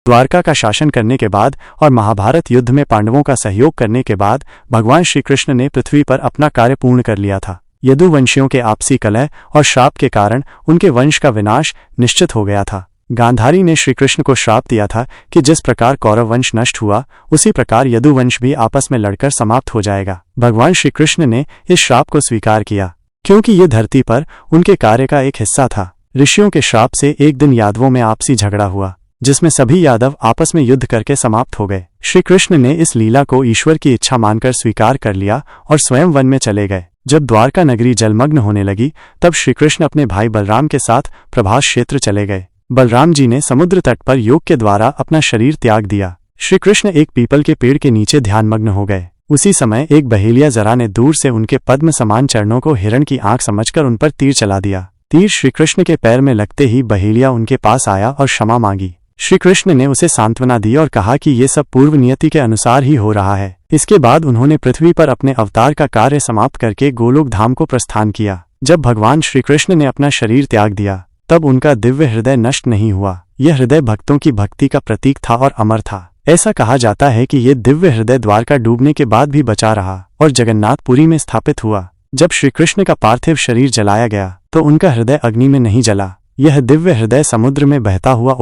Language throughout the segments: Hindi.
द्वारका का शासन करने के बाद और महाभारत युद्ध में पांडवों का सहयोग करने के बाद भगवान श्री कृष्ण ने पृथ्वी पर अपना कार्य पूर्ण कर लिया था। यदुवंशियों के आपसी कलह और श्राप के कारण उनके वंश का विनाश निश्चित हो गया था। गांधारी ने श्री कृष्ण को श्राप दिया था कि जिस प्रकार कौरव वंश नष्ट हुआ उसी प्रकार यदुवंश भी आपस में लड़कर समाप्त हो जाएगा। भगवान श्री कृष्ण ने इस श्राप को स्वीकार किया क्योंकि ये धरती पर उनके कार्य का एक हिस्सा था। ऋषियों के श्राप से एक दिन यादवों में आपसी झगड़ा हुआ जिसमें सभी यादव आपस में युद्ध करके समाप्त हो गए। श्री कृष्ण ने इस लीला को ईश्वर की इच्छा मानकर स्वीकार कर लिया और स्वयं वन में चले गए। जब द्वारका नगरी जलमग्न होने लगी तब श्री कृष्ण अपने भाई बलराम के साथ प्रभास क्षेत्र चले गए। बलराम जी ने समुद्र तट पर योग के द्वारा अपना शरीर त्याग दिया। श्री कृष्ण एक पीपल के पेड़ के नीचे ध्यानमग्न हो गए। उसी समय एक बहेलिया जरा ने दूर से उनके पद्म समान चरणों को हिरण की आंख समझकर उन पर तीर चला दिया। तीर श्री कृष्ण के पैर में लगते ही बहेलिया उनके पास आया और क्षमा मांगी। श्री कृष्ण ने उसे सांत्वना दी और कहा कि ये सब पूर्व नियति के अनुसार ही हो रहा है। इसके बाद उन्होंने पृथ्वी पर अपने अवतार का कार्य समाप्त करके गोलोक धाम को प्रस्थान किया। जब भगवान श्री कृष्ण ने अपना शरीर त्याग दिया तब उनका दिव्य हृदय नष्ट नहीं हुआ। यह हृदय भक्तों की भक्ति का प्रतीक था और अमर था। ऐसा कहा जाता है कि ये दिव्य हृदय द्वारका डूबने के बाद भी बचा रहा और जगन्नाथपुरी में स्थापित हुआ। जब श्री कृष्ण का पार्थिव शरीर जलाया गया तो उनका हृदय अग्नि में नहीं जला। यह दिव्य हृदय समुद्र में बहता हुआ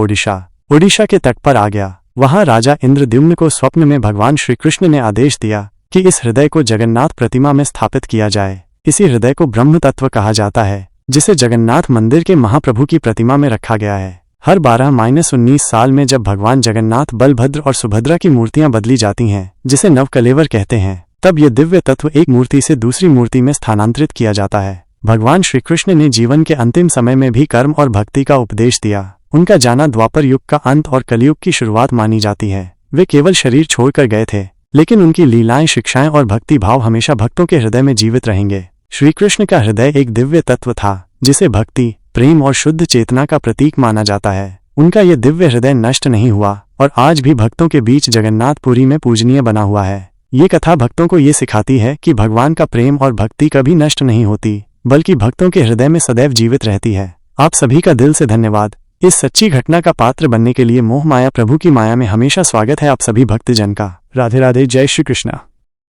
ओडिशा के तट पर आ गया। वहां राजा इंद्रद्युम्न को स्वप्न में भगवान श्री कृष्ण ने आदेश दिया कि इस हृदय को जगन्नाथ प्रतिमा में स्थापित किया जाए। इसी हृदय को ब्रह्म तत्व कहा जाता है जिसे जगन्नाथ मंदिर के महाप्रभु की प्रतिमा में रखा गया है। हर 12-19 साल में जब भगवान जगन्नाथ, बलभद्र और सुभद्रा की मूर्तियां बदली जाती हैं जिसे नवकलेवर कहते हैं, तब ये दिव्य तत्व एक मूर्ति से दूसरी मूर्ति में स्थानांतरित किया जाता है। भगवान श्री कृष्ण ने जीवन के अंतिम समय में भी कर्म और भक्ति का उपदेश दिया। उनका जाना द्वापर युग का अंत और कलयुग की शुरुआत मानी जाती है। वे केवल शरीर छोड़कर गए थे लेकिन उनकी लीलाएं, शिक्षाएं और भक्ति भाव हमेशा भक्तों के हृदय में जीवित रहेंगे। श्री कृष्ण का हृदय एक दिव्य तत्व था जिसे भक्ति, प्रेम और शुद्ध चेतना का प्रतीक माना जाता है। उनका ये दिव्य हृदय नष्ट नहीं हुआ और आज भी भक्तों के बीच जगन्नाथपुरी में पूजनीय बना हुआ है। ये कथा भक्तों को ये सिखाती है कि भगवान का प्रेम और भक्ति कभी नष्ट नहीं होती बल्कि भक्तों के हृदय में सदैव जीवित रहती है। आप सभी का दिल से धन्यवाद। इस सच्ची घटना का पात्र बनने के लिए मोह माया प्रभु की माया में हमेशा स्वागत है आप सभी भक्तजन का। राधे राधे। जय श्री कृष्णा।